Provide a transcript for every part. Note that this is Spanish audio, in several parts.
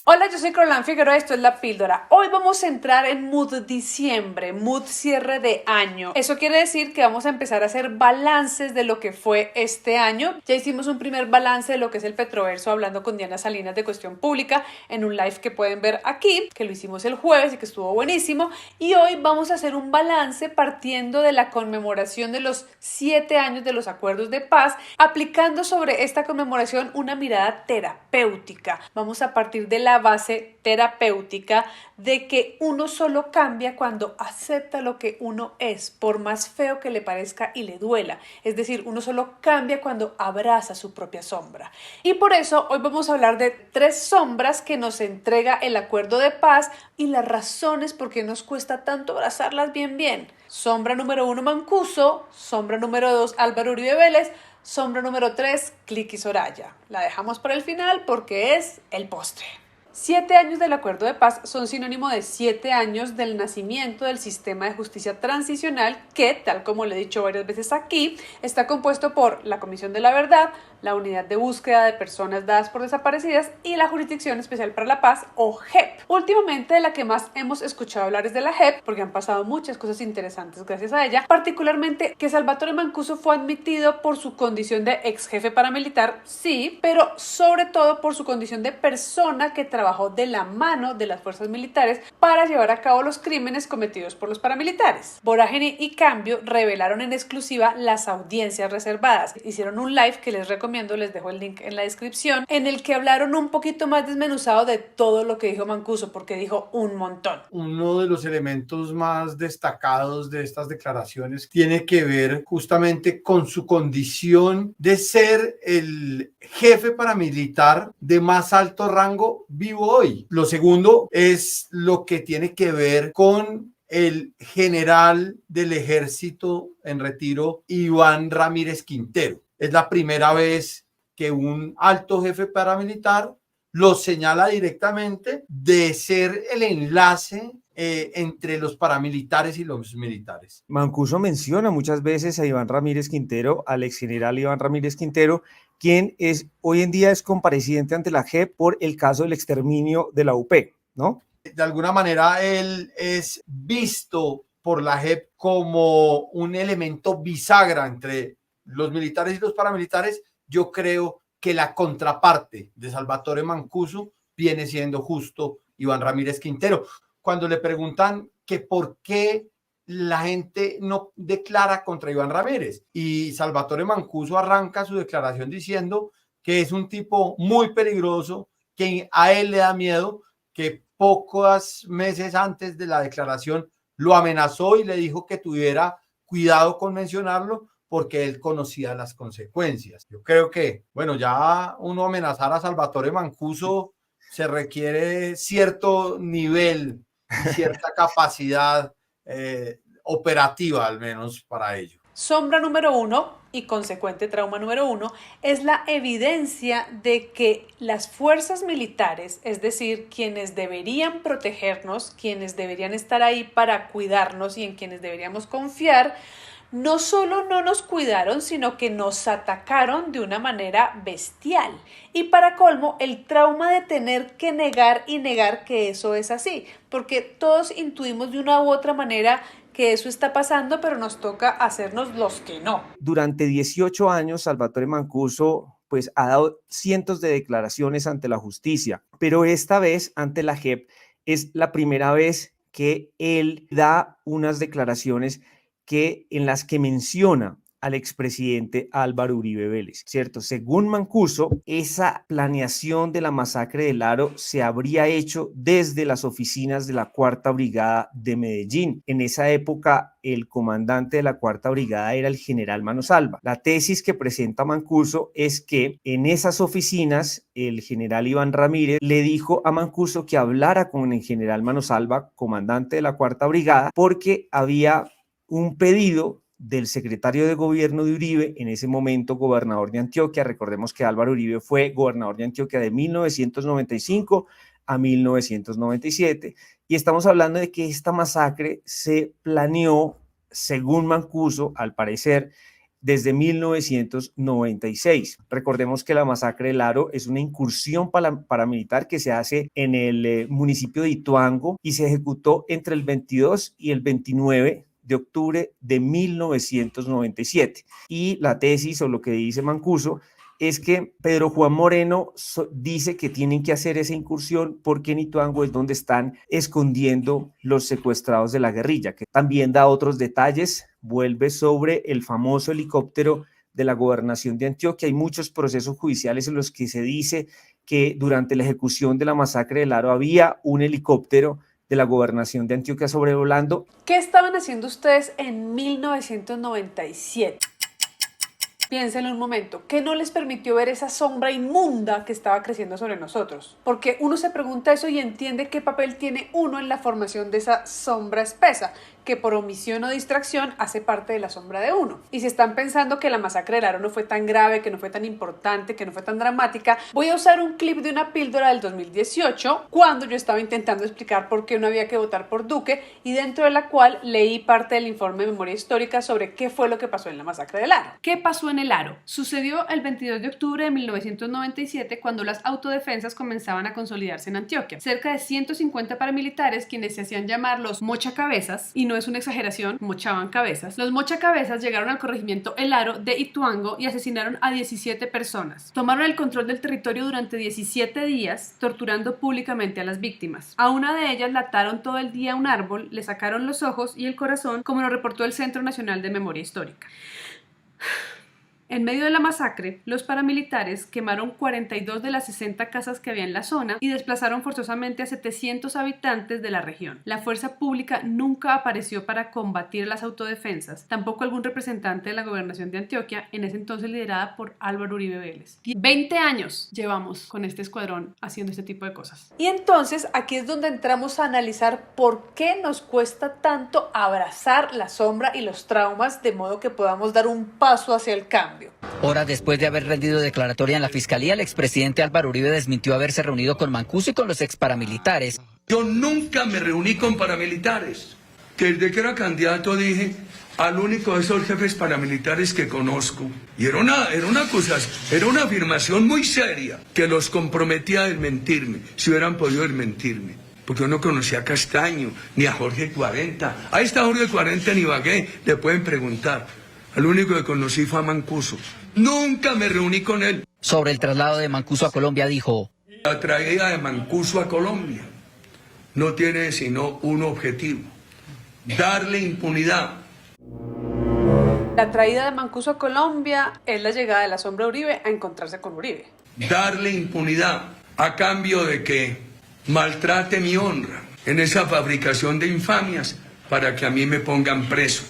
Hola, yo soy Roland Figueroa, esto es La Píldora. Hoy vamos a entrar en mood diciembre, mood cierre de año. Eso quiere decir que vamos a empezar a hacer balances de lo que fue este año. Ya hicimos un primer balance de lo que es el Petroverso hablando con Diana Salinas de Cuestión Pública en un live que pueden ver aquí, que lo hicimos el jueves y que estuvo buenísimo. Y hoy vamos a hacer un balance partiendo de la conmemoración de los 7 años de los acuerdos de paz, aplicando sobre esta conmemoración una mirada terapéutica. Vamos a partir de la base terapéutica de que uno solo cambia cuando acepta lo que uno es, por más feo que le parezca y le duela. Es decir, uno solo cambia cuando abraza su propia sombra. Y por eso hoy vamos a hablar de 3 sombras que nos entrega el acuerdo de paz y las razones por qué nos cuesta tanto abrazarlas bien. Sombra número 1, Mancuso. Sombra número 2, Álvaro Uribe Vélez. Sombra número 3, Cliqui Soraya. La dejamos para el final porque es el postre. 7 años del acuerdo de paz son sinónimo de 7 años del nacimiento del sistema de justicia transicional que, tal como le he dicho varias veces aquí, está compuesto por la Comisión de la Verdad, la Unidad de Búsqueda de Personas Dadas por Desaparecidas y la Jurisdicción Especial para la Paz, o JEP. Últimamente, de la que más hemos escuchado hablar es de la JEP, porque han pasado muchas cosas interesantes gracias a ella, particularmente que Salvatore Mancuso fue admitido por su condición de ex jefe paramilitar, sí, pero sobre todo por su condición de persona que trabajó de la mano de las fuerzas militares para llevar a cabo los crímenes cometidos por los paramilitares. Vorágine y Cambio revelaron en exclusiva las audiencias reservadas. Hicieron un live que les recomiendo, les dejo el link en la descripción, en el que hablaron un poquito más desmenuzado de todo lo que dijo Mancuso, porque dijo un montón. Uno de los elementos más destacados de estas declaraciones tiene que ver justamente con su condición de ser el jefe paramilitar de más alto rango vivo hoy. Lo segundo es lo que tiene que ver con el general del ejército en retiro, Iván Ramírez Quintero. Es la primera vez que un alto jefe paramilitar lo señala directamente de ser el enlace entre los paramilitares y los militares. Mancuso menciona muchas veces a Iván Ramírez Quintero, al ex general Iván Ramírez Quintero, quien hoy en día es compareciente ante la JEP por el caso del exterminio de la UP, ¿no? De alguna manera él es visto por la JEP como un elemento bisagra entre los militares y los paramilitares. Yo creo que la contraparte de Salvatore Mancuso viene siendo justo Iván Ramírez Quintero. Cuando le preguntan que por qué la gente no declara contra Iván Ramírez, y Salvatore Mancuso arranca su declaración diciendo que es un tipo muy peligroso, que a él le da miedo, que pocos meses antes de la declaración lo amenazó y le dijo que tuviera cuidado con mencionarlo porque él conocía las consecuencias. Yo creo que, bueno, ya uno amenazar a Salvatore Mancuso se requiere cierto nivel y cierta capacidad operativa, al menos para ello. Sombra número 1 y consecuente trauma número 1 es la evidencia de que las fuerzas militares, es decir, quienes deberían protegernos, quienes deberían estar ahí para cuidarnos y en quienes deberíamos confiar, no solo no nos cuidaron, sino que nos atacaron de una manera bestial. Y para colmo, el trauma de tener que negar y negar que eso es así, porque todos intuimos de una u otra manera que eso está pasando, pero nos toca hacernos los que no. Durante 18 años, Salvatore Mancuso pues, ha dado cientos de declaraciones ante la justicia, pero esta vez ante la JEP es la primera vez que él da unas declaraciones en las que menciona al expresidente Álvaro Uribe Vélez, ¿cierto? Según Mancuso, esa planeación de la masacre del Aro se habría hecho desde las oficinas de la Cuarta Brigada de Medellín. En esa época, el comandante de la Cuarta Brigada era el general Manosalva. La tesis que presenta Mancuso es que en esas oficinas, el general Iván Ramírez le dijo a Mancuso que hablara con el general Manosalva, comandante de la Cuarta Brigada, porque había un pedido del secretario de gobierno de Uribe, en ese momento gobernador de Antioquia. Recordemos que Álvaro Uribe fue gobernador de Antioquia de 1995 a 1997, y estamos hablando de que esta masacre se planeó, según Mancuso, al parecer, desde 1996. Recordemos que la masacre del Aro es una incursión paramilitar que se hace en el municipio de Ituango y se ejecutó entre el 22 y el 29 de octubre de 1997. Y la tesis o lo que dice Mancuso es que Pedro Juan Moreno dice que tienen que hacer esa incursión porque en Ituango es donde están escondiendo los secuestrados de la guerrilla, que también da otros detalles, vuelve sobre el famoso helicóptero de la gobernación de Antioquia. Hay muchos procesos judiciales en los que se dice que durante la ejecución de la masacre del Aro había un helicóptero de la gobernación de Antioquia sobrevolando. ¿Qué estaban haciendo ustedes en 1997? Piénsenlo un momento, ¿qué no les permitió ver esa sombra inmunda que estaba creciendo sobre nosotros? Porque uno se pregunta eso y entiende qué papel tiene uno en la formación de esa sombra espesa, que por omisión o distracción hace parte de la sombra de uno. Y si están pensando que la masacre del Aro no fue tan grave, que no fue tan importante, que no fue tan dramática, voy a usar un clip de una píldora del 2018, cuando yo estaba intentando explicar por qué no había que votar por Duque, y dentro de la cual leí parte del informe de memoria histórica sobre qué fue lo que pasó en la masacre del Aro. ¿Qué pasó en el Aro? Sucedió el 22 de octubre de 1997, cuando las autodefensas comenzaban a consolidarse en Antioquia. Cerca de 150 paramilitares, quienes se hacían llamar los mochacabezas, y no es una exageración, mochaban cabezas. Los mochacabezas llegaron al corregimiento El Aro de Ituango y asesinaron a 17 personas. Tomaron el control del territorio durante 17 días, torturando públicamente a las víctimas. A una de ellas la ataron todo el día a un árbol, le sacaron los ojos y el corazón, como lo reportó el Centro Nacional de Memoria Histórica. En medio de la masacre, los paramilitares quemaron 42 de las 60 casas que había en la zona y desplazaron forzosamente a 700 habitantes de la región. La fuerza pública nunca apareció para combatir las autodefensas, tampoco algún representante de la gobernación de Antioquia, en ese entonces liderada por Álvaro Uribe Vélez. 20 años llevamos con este escuadrón haciendo este tipo de cosas. Y entonces aquí es donde entramos a analizar por qué nos cuesta tanto abrazar la sombra y los traumas de modo que podamos dar un paso hacia el cambio. Horas después de haber rendido declaratoria en la fiscalía, el expresidente Álvaro Uribe desmintió haberse reunido con Mancuso y con los exparamilitares. Yo nunca me reuní con paramilitares, que desde que era candidato dije al único de esos jefes paramilitares que conozco. Y era una afirmación muy seria que los comprometía a desmentirme, si hubieran podido desmentirme. Porque yo no conocía a Castaño, ni a Jorge 40. Ahí está Jorge 40 en Ibagué, le pueden preguntar. Al único que conocí fue a Mancuso. Nunca me reuní con él. Sobre el traslado de Mancuso a Colombia dijo: la traída de Mancuso a Colombia no tiene sino un objetivo: darle impunidad. La traída de Mancuso a Colombia es la llegada de la sombra Uribe a encontrarse con Uribe. Darle impunidad a cambio de que maltrate mi honra en esa fabricación de infamias para que a mí me pongan preso.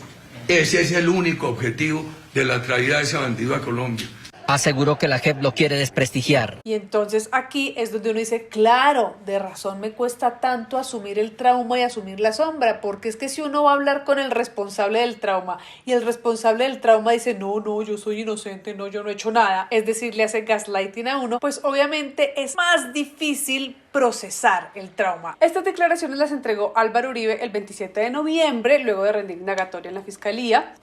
Ese es el único objetivo de la traída de ese bandido a Colombia. Aseguró que la JEP lo quiere desprestigiar. Y entonces aquí es donde uno dice, claro, de razón me cuesta tanto asumir el trauma y asumir la sombra, porque es que si uno va a hablar con el responsable del trauma y el responsable del trauma dice, no, yo soy inocente, no, yo no he hecho nada, es decir, le hace gaslighting a uno, pues obviamente es más difícil procesar el trauma. Estas declaraciones las entregó Álvaro Uribe el 27 de noviembre, luego de rendir indagatoria en la fiscalía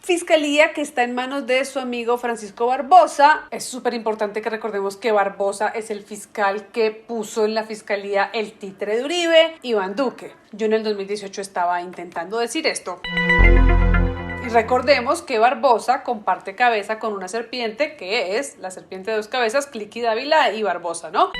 que está en manos de su amigo Francisco Barbosa. Es súper importante que recordemos que Barbosa es el fiscal que puso en la fiscalía el títere de Uribe, Iván Duque. Yo en el 2018 estaba intentando decir esto. Y recordemos que Barbosa comparte cabeza con una serpiente que es la serpiente de dos cabezas, Cliqui Dávila y Barbosa, ¿no?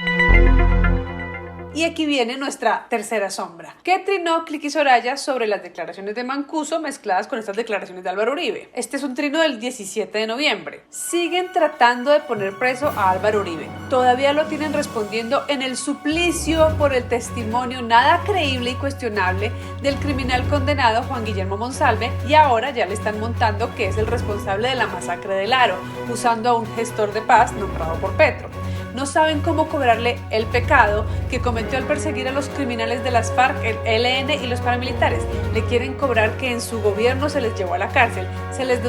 Y aquí viene nuestra tercera sombra. ¿Qué trinó Cliqui Soraya sobre las declaraciones de Mancuso mezcladas con estas declaraciones de Álvaro Uribe? Este es un trino del 17 de noviembre. Siguen tratando de poner preso a Álvaro Uribe. Todavía lo tienen respondiendo en el suplicio por el testimonio nada creíble y cuestionable del criminal condenado Juan Guillermo Monsalve, y ahora ya le están montando que es el responsable de la masacre del Aro, usando a un gestor de paz nombrado por Petro. No saben cómo cobrarle el pecado que cometió al perseguir a los criminales de las FARC, el ELN y los paramilitares. Le quieren cobrar que en su gobierno se les llevó a la cárcel, se les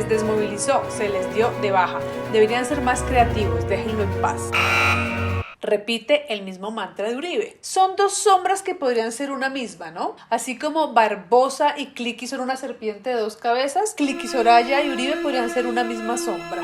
desmovilizó, se les dio de baja. Deberían ser más creativos, déjenlo en paz. Repite el mismo mantra de Uribe. Son dos sombras que podrían ser una misma, ¿no? Así como Barbosa y Cliqui son una serpiente de dos cabezas, Cliqui Soraya y Uribe podrían ser una misma sombra.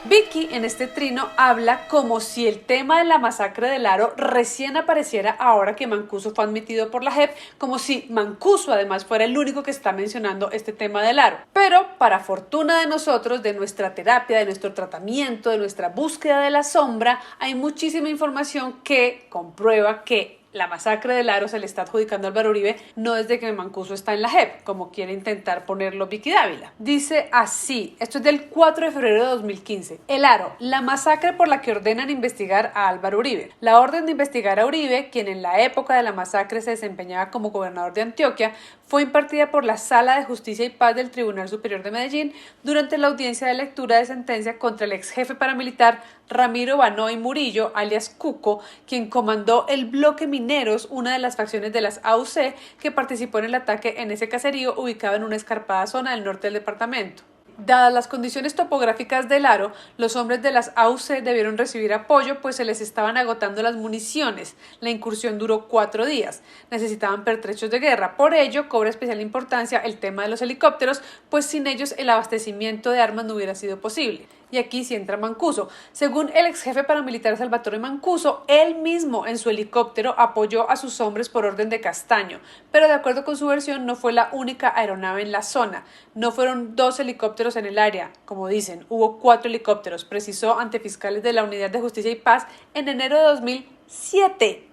Vicky en este trino habla como si el tema de la masacre del Aro recién apareciera ahora que Mancuso fue admitido por la JEP, como si Mancuso además fuera el único que está mencionando este tema del Aro. Pero para fortuna de nosotros, de nuestra terapia, de nuestro tratamiento, de nuestra búsqueda de la sombra, hay muchísima información que comprueba que la masacre del Aro se le está adjudicando a Álvaro Uribe no desde que Mancuso está en la JEP, como quiere intentar ponerlo Vicky Dávila. Dice así, esto es del 4 de febrero de 2015. El Aro, la masacre por la que ordenan investigar a Álvaro Uribe. La orden de investigar a Uribe, quien en la época de la masacre se desempeñaba como gobernador de Antioquia, fue impartida por la Sala de Justicia y Paz del Tribunal Superior de Medellín durante la audiencia de lectura de sentencia contra el ex jefe paramilitar Ramiro Banoy Murillo, alias Cuco, quien comandó el bloque Mineros, una de las facciones de las AUC que participó en el ataque en ese caserío ubicado en una escarpada zona del norte del departamento. Dadas las condiciones topográficas del Aro, los hombres de las AUC debieron recibir apoyo pues se les estaban agotando las municiones. La incursión duró 4 días. Necesitaban pertrechos de guerra. Por ello, cobra especial importancia el tema de los helicópteros, pues sin ellos el abastecimiento de armas no hubiera sido posible. Y aquí sí entra Mancuso. Según el ex jefe paramilitar Salvatore Mancuso, él mismo en su helicóptero apoyó a sus hombres por orden de Castaño, pero de acuerdo con su versión no fue la única aeronave en la zona. No fueron 2 helicópteros en el área, como dicen, hubo 4 helicópteros, precisó ante fiscales de la Unidad de Justicia y Paz en enero de 2007.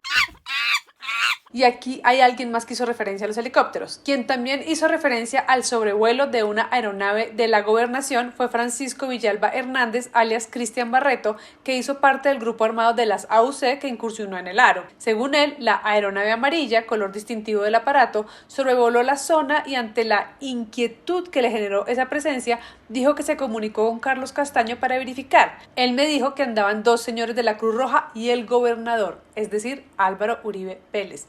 Y aquí hay alguien más que hizo referencia a los helicópteros. Quien también hizo referencia al sobrevuelo de una aeronave de la gobernación fue Francisco Villalba Hernández, alias Cristian Barreto, que hizo parte del grupo armado de las AUC que incursionó en el Aro. Según él, la aeronave amarilla, color distintivo del aparato, sobrevoló la zona y ante la inquietud que le generó esa presencia, dijo que se comunicó con Carlos Castaño para verificar. Él me dijo que andaban 2 señores de la Cruz Roja y el gobernador, es decir, Álvaro Uribe Vélez.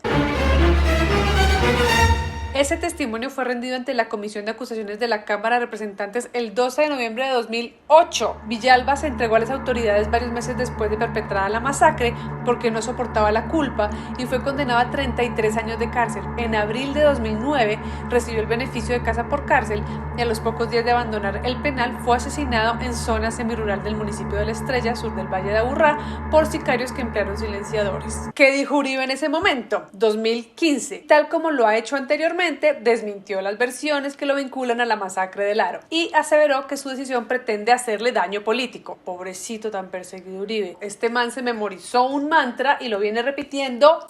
Ese testimonio fue rendido ante la Comisión de Acusaciones de la Cámara de Representantes el 12 de noviembre de 2008. Villalba se entregó a las autoridades varios meses después de perpetrada la masacre porque no soportaba la culpa y fue condenado a 33 años de cárcel. En abril de 2009 recibió el beneficio de casa por cárcel y a los pocos días de abandonar el penal fue asesinado en zona semirural del municipio de La Estrella, sur del Valle de Aburrá, por sicarios que emplearon silenciadores. ¿Qué dijo Uribe en ese momento? 2015. Tal como lo ha hecho anteriormente, desmintió las versiones que lo vinculan a la masacre del Aro y aseveró que su decisión pretende hacerle daño político. Pobrecito tan perseguido Uribe. Este man se memorizó un mantra y lo viene repitiendo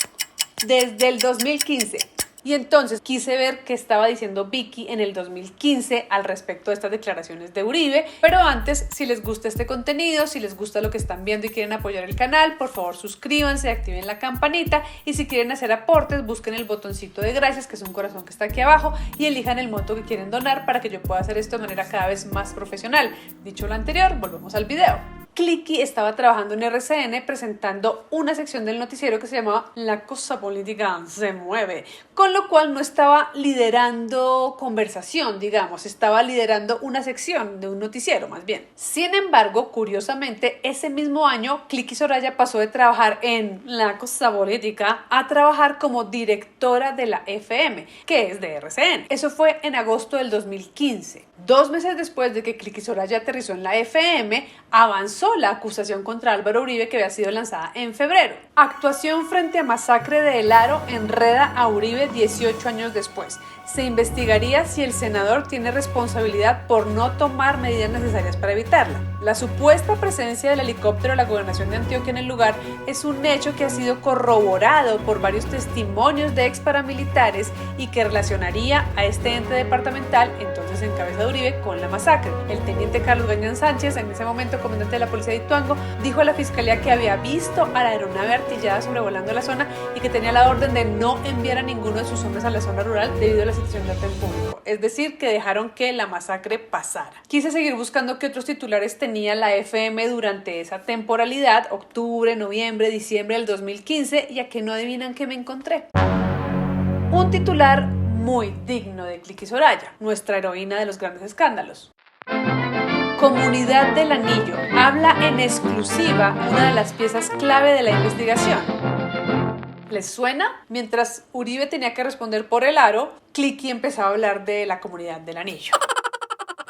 desde el 2015. Y entonces quise ver qué estaba diciendo Vicky en el 2015 al respecto de estas declaraciones de Uribe. Pero antes, si les gusta este contenido, si les gusta lo que están viendo y quieren apoyar el canal, por favor suscríbanse, activen la campanita y si quieren hacer aportes, busquen el botoncito de gracias, que es un corazón que está aquí abajo, y elijan el monto que quieren donar para que yo pueda hacer esto de manera cada vez más profesional. Dicho lo anterior, volvemos al video. Cliqui estaba trabajando en RCN presentando una sección del noticiero que se llamaba La cosa política se mueve, con lo cual no estaba liderando conversación, digamos, estaba liderando una sección de un noticiero más bien. Sin embargo, curiosamente, ese mismo año Cliqui Soraya pasó de trabajar en La cosa política a trabajar como directora de la FM, que es de RCN. Eso fue en agosto del 2015. 2 meses después de que Cliqui Soraya aterrizó en la FM, avanzó la acusación contra Álvaro Uribe que había sido lanzada en febrero. Actuación frente a masacre de El Aro enreda a Uribe 18 años después. Se investigaría si el senador tiene responsabilidad por no tomar medidas necesarias para evitarla. La supuesta presencia del helicóptero de la gobernación de Antioquia en el lugar es un hecho que ha sido corroborado por varios testimonios de ex paramilitares y que relacionaría a este ente departamental, entonces en cabeza de Uribe, con la masacre. El teniente Carlos Gañán Sánchez, en ese momento comandante de la policía de Ituango, dijo a la fiscalía que había visto a la aeronave artillada sobrevolando la zona y que tenía la orden de no enviar a ninguno de sus hombres a la zona rural debido a la situación de orden público, es decir, que dejaron que la masacre pasara. Quise seguir buscando qué otros titulares tenía la FM durante esa temporalidad, octubre, noviembre, diciembre del 2015, y a que no adivinan qué me encontré. Un titular muy digno de Cliqui Soraya, nuestra heroína de los grandes escándalos. Comunidad del Anillo habla en exclusiva una de las piezas clave de la investigación. ¿Les suena? Mientras Uribe tenía que responder por el aro, Cliqui empezaba a hablar de la Comunidad del Anillo.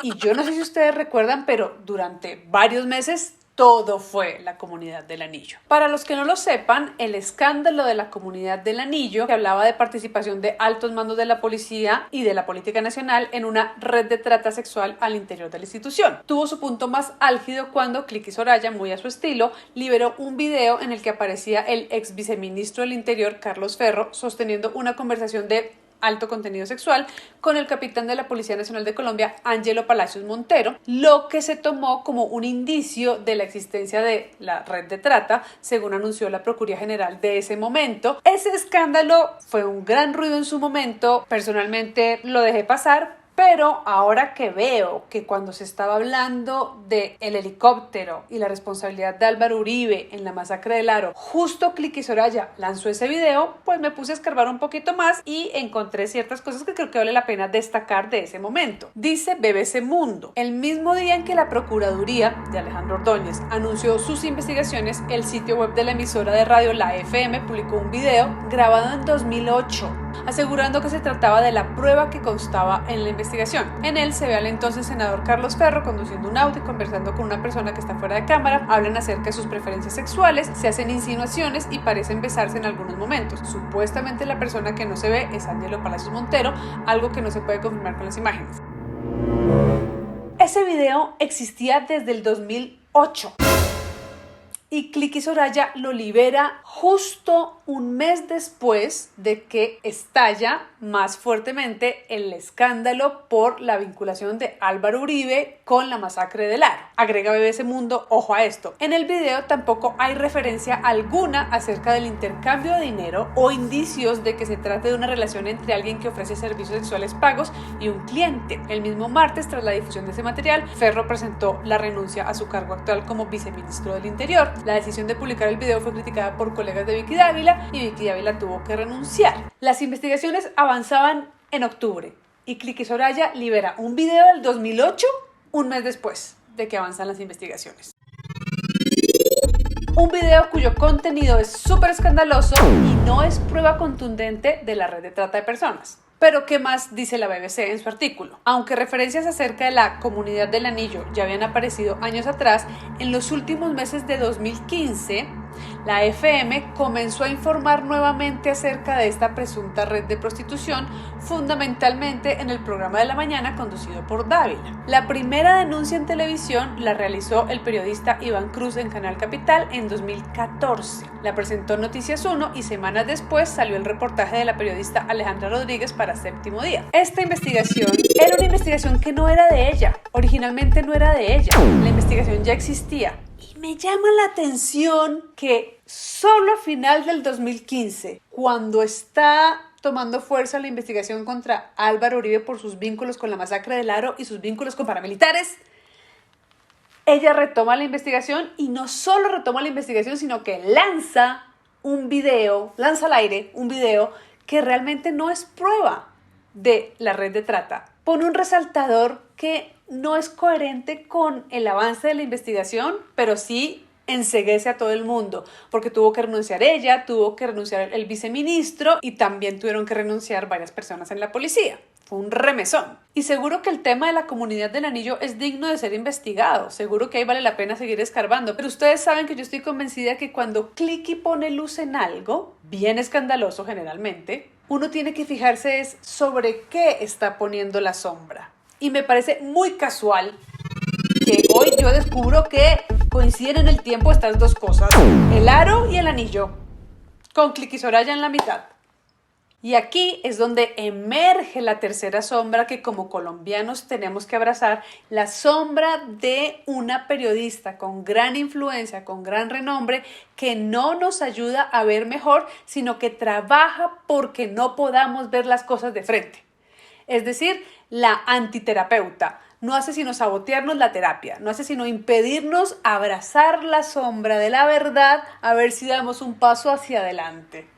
Y yo no sé si ustedes recuerdan, pero durante varios meses todo fue la Comunidad del Anillo. Para los que no lo sepan, el escándalo de la Comunidad del Anillo, que hablaba de participación de altos mandos de la policía y de la política nacional en una red de trata sexual al interior de la institución, tuvo su punto más álgido cuando Cliqui Soraya, muy a su estilo, liberó un video en el que aparecía el ex viceministro del Interior, Carlos Ferro, sosteniendo una conversación de alto contenido sexual con el capitán de la Policía Nacional de Colombia, Ángelo Palacios Montero, lo que se tomó como un indicio de la existencia de la red de trata, según anunció la Procuraduría General de ese momento. Ese escándalo fue un gran ruido en su momento, personalmente lo dejé pasar, pero ahora que veo que cuando se estaba hablando del helicóptero y la responsabilidad de Álvaro Uribe en la masacre del Aro, justo Cliqui Soraya lanzó ese video, pues me puse a escarbar un poquito más y encontré ciertas cosas que creo que vale la pena destacar de ese momento. Dice BBC Mundo: el mismo día en que la Procuraduría de Alejandro Ordóñez anunció sus investigaciones, el sitio web de la emisora de radio La FM publicó un video grabado en 2008, asegurando que se trataba de la prueba que constaba en la investigación. En él se ve al entonces senador Carlos Ferro conduciendo un auto y conversando con una persona que está fuera de cámara. Hablan acerca de sus preferencias sexuales, se hacen insinuaciones y parecen besarse en algunos momentos. Supuestamente la persona que no se ve es Ángelo Palacios Montero, algo que no se puede confirmar con las imágenes. Ese video existía desde el 2008. Y Cliqui Soraya lo libera justo un mes después de que estalla más fuertemente el escándalo por la vinculación de Álvaro Uribe con la masacre del Aro. Agrega BBC Mundo, ojo a esto. En el video tampoco hay referencia alguna acerca del intercambio de dinero o indicios de que se trate de una relación entre alguien que ofrece servicios sexuales pagos y un cliente. El mismo martes, tras la difusión de ese material, Ferro presentó la renuncia a su cargo actual como viceministro del Interior. La decisión de publicar el video fue criticada por colegas de Vicky Dávila y Vicky Dávila tuvo que renunciar. Las investigaciones avanzaban en octubre y Cliqui Soraya libera un video del 2008 un mes después de que avanzan las investigaciones. Un video cuyo contenido es súper escandaloso y no es prueba contundente de la red de trata de personas. Pero ¿qué más dice la BBC en su artículo? Aunque referencias acerca de la Comunidad del Anillo ya habían aparecido años atrás, en los últimos meses de 2015, la FM comenzó a informar nuevamente acerca de esta presunta red de prostitución, fundamentalmente en el programa de la mañana conducido por Dávila. La primera denuncia en televisión la realizó el periodista Iván Cruz en Canal Capital en 2014. La presentó Noticias 1 y semanas después salió el reportaje de la periodista Alejandra Rodríguez para Séptimo Día. Esta investigación era una investigación que no era de ella, originalmente no era de ella. La investigación ya existía. Y me llama la atención que solo a final del 2015, cuando está tomando fuerza la investigación contra Álvaro Uribe por sus vínculos con la masacre del Aro y sus vínculos con paramilitares, ella retoma la investigación y no solo retoma la investigación, sino que lanza al aire un video que realmente no es prueba de la red de trata. Pone un resaltador que no es coherente con el avance de la investigación, pero sí enceguece a todo el mundo, porque tuvo que renunciar ella, tuvo que renunciar el viceministro y también tuvieron que renunciar varias personas en la policía. Fue un remesón. Y seguro que el tema de la Comunidad del Anillo es digno de ser investigado, seguro que ahí vale la pena seguir escarbando, pero ustedes saben que yo estoy convencida que cuando Cliqui pone luz en algo, bien escandaloso generalmente, uno tiene que fijarse es sobre qué está poniendo la sombra. Y me parece muy casual que hoy yo descubro que coinciden en el tiempo estas dos cosas, el aro y el anillo, con Cliqui Soraya en la mitad. Y aquí es donde emerge la tercera sombra que como colombianos tenemos que abrazar, la sombra de una periodista con gran influencia, con gran renombre, que no nos ayuda a ver mejor, sino que trabaja porque no podamos ver las cosas de frente. Es decir, la antiterapeuta. No hace sino sabotearnos la terapia, no hace sino impedirnos abrazar la sombra de la verdad a ver si damos un paso hacia adelante.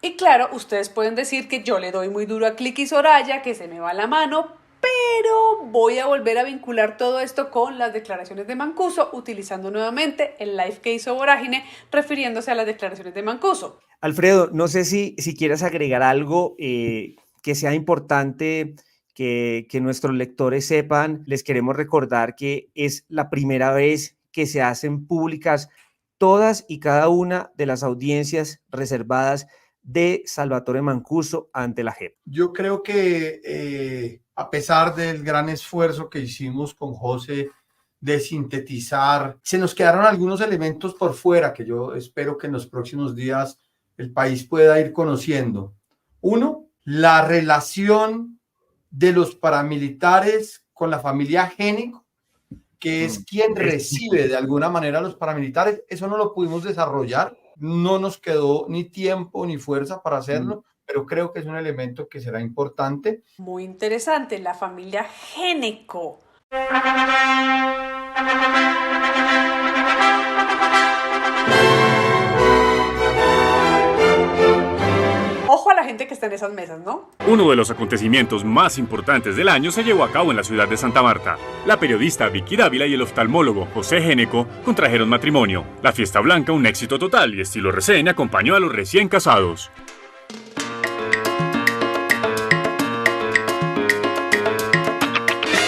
Y claro, ustedes pueden decir que yo le doy muy duro a Cliqui Soraya, que se me va la mano, pero voy a volver a vincular todo esto con las declaraciones de Mancuso, utilizando nuevamente el live que hizo Vorágine, refiriéndose a las declaraciones de Mancuso. Alfredo, no sé si quieres agregar algo que sea importante que nuestros lectores sepan. Les queremos recordar que es la primera vez que se hacen públicas todas y cada una de las audiencias reservadas de Salvatore Mancuso ante la JEP. Yo creo que a pesar del gran esfuerzo que hicimos con José de sintetizar, se nos quedaron algunos elementos por fuera que yo espero que en los próximos días el país pueda ir conociendo. Uno, la relación de los paramilitares con la familia Génico, que es quien recibe de alguna manera a los paramilitares. Eso no lo pudimos desarrollar, no nos quedó ni tiempo ni fuerza para hacerlo, pero creo que es un elemento que será importante. Muy interesante, la familia Génico. Ojo a la gente que está en esas mesas, ¿no? Uno de los acontecimientos más importantes del año se llevó a cabo en la ciudad de Santa Marta. La periodista Vicky Dávila y el oftalmólogo José Génico contrajeron matrimonio. La fiesta blanca, un éxito total, y estilo reseña acompañó a los recién casados.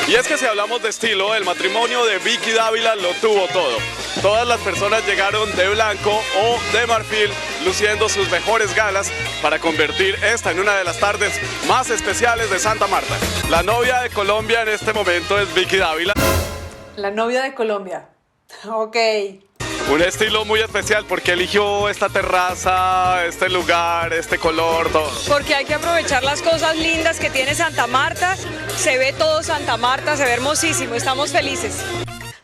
Y es que si hablamos de estilo, el matrimonio de Vicky Dávila lo tuvo todo. Todas las personas llegaron de blanco o de marfil, luciendo sus mejores galas para convertir esta en una de las tardes más especiales de Santa Marta. La novia de Colombia en este momento es Vicky Dávila. La novia de Colombia. Ok. Un estilo muy especial porque eligió esta terraza, este lugar, este color, todo. Porque hay que aprovechar las cosas lindas que tiene Santa Marta. Se ve todo Santa Marta, se ve hermosísimo, estamos felices.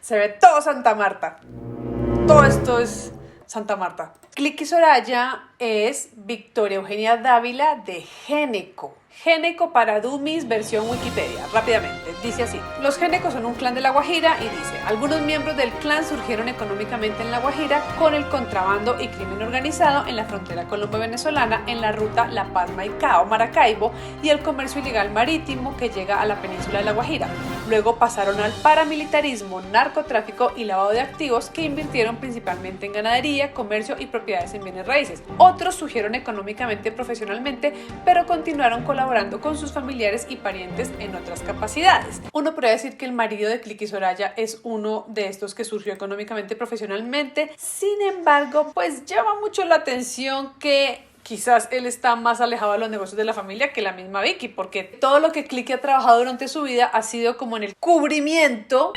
Se ve todo Santa Marta. Todo esto es Santa Marta. Cliqui Soraya es Victoria Eugenia Dávila de Génico. Génico para Dummies, versión Wikipedia. Rápidamente, dice así. Los Génicos son un clan de La Guajira y dice: algunos miembros del clan surgieron económicamente en La Guajira con el contrabando y crimen organizado en la frontera colombo-venezolana en la ruta La Paz-Maicao-Maracaibo y el comercio ilegal marítimo que llega a la península de La Guajira. Luego pasaron al paramilitarismo, narcotráfico y lavado de activos que invirtieron principalmente en ganadería, comercio y propiedades en bienes raíces. Otros surgieron económicamente y profesionalmente, pero continuaron colaborando con sus familiares y parientes en otras capacidades. Uno podría decir que el marido de Cliqui Soraya es uno de estos que surgió económicamente y profesionalmente. Sin embargo, pues llama mucho la atención que quizás él está más alejado de los negocios de la familia que la misma Vicky, porque todo lo que Cliqui ha trabajado durante su vida ha sido como en el cubrimiento.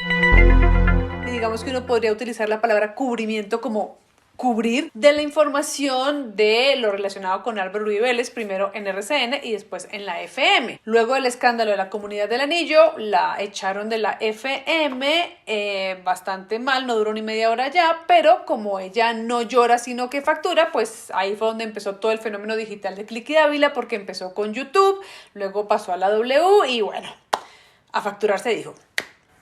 Y digamos que uno podría utilizar la palabra cubrimiento como cubrir de la información de lo relacionado con Álvaro Uribe Vélez, primero en RCN y después en la FM. Luego del escándalo de la Comunidad del Anillo, la echaron de la FM bastante mal, no duró ni media hora ya, pero como ella no llora sino que factura, pues ahí fue donde empezó todo el fenómeno digital de Cliqui Dávila, porque empezó con YouTube, luego pasó a la W y bueno, a facturar se dijo.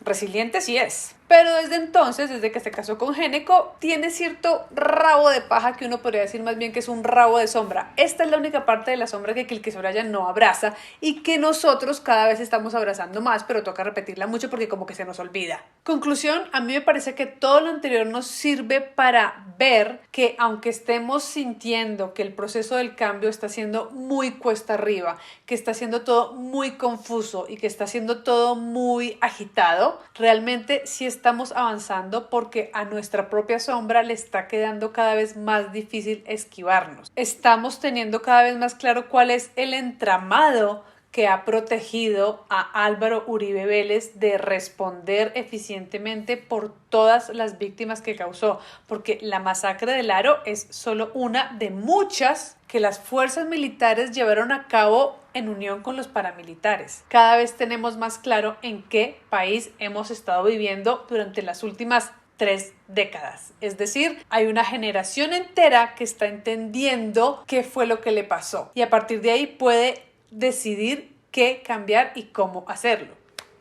Resiliente sí es. Pero desde entonces, desde que se casó con Génico, tiene cierto rabo de paja que uno podría decir más bien que es un rabo de sombra. Esta es la única parte de la sombra que Cliqui Soraya no abraza y que nosotros cada vez estamos abrazando más, pero toca repetirla mucho porque como que se nos olvida. Conclusión, a mí me parece que todo lo anterior nos sirve para ver que aunque estemos sintiendo que el proceso del cambio está siendo muy cuesta arriba, que está siendo todo muy confuso y que está siendo todo muy agitado, realmente sí estamos avanzando porque a nuestra propia sombra le está quedando cada vez más difícil esquivarnos. Estamos teniendo cada vez más claro cuál es el entramado que ha protegido a Álvaro Uribe Vélez de responder eficientemente por todas las víctimas que causó, porque la masacre del Aro es solo una de muchas que las fuerzas militares llevaron a cabo en unión con los paramilitares. Cada vez tenemos más claro en qué país hemos estado viviendo durante las últimas 3 décadas. Es decir, hay una generación entera que está entendiendo qué fue lo que le pasó y a partir de ahí puede decidir qué cambiar y cómo hacerlo.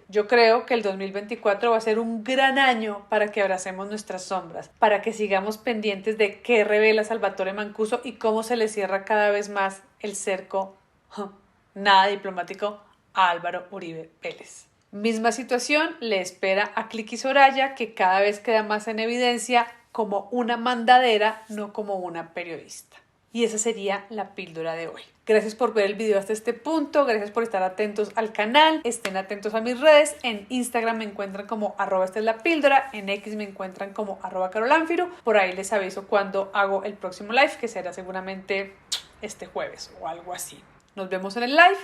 Yo creo que el 2024 va a ser un gran año para que abracemos nuestras sombras, para que sigamos pendientes de qué revela Salvatore Mancuso y cómo se le cierra cada vez más el cerco, nada diplomático, a Álvaro Uribe Vélez. Misma situación le espera a Cliqui Soraya, que cada vez queda más en evidencia como una mandadera, no como una periodista. Y esa sería la píldora de hoy. Gracias por ver el video hasta este punto, gracias por estar atentos al canal, estén atentos a mis redes. En Instagram me encuentran como @esta-es-la-píldora, en X me encuentran como @carolanfiru. Por ahí les aviso cuando hago el próximo live, que será seguramente este jueves o algo así. Nos vemos en el live.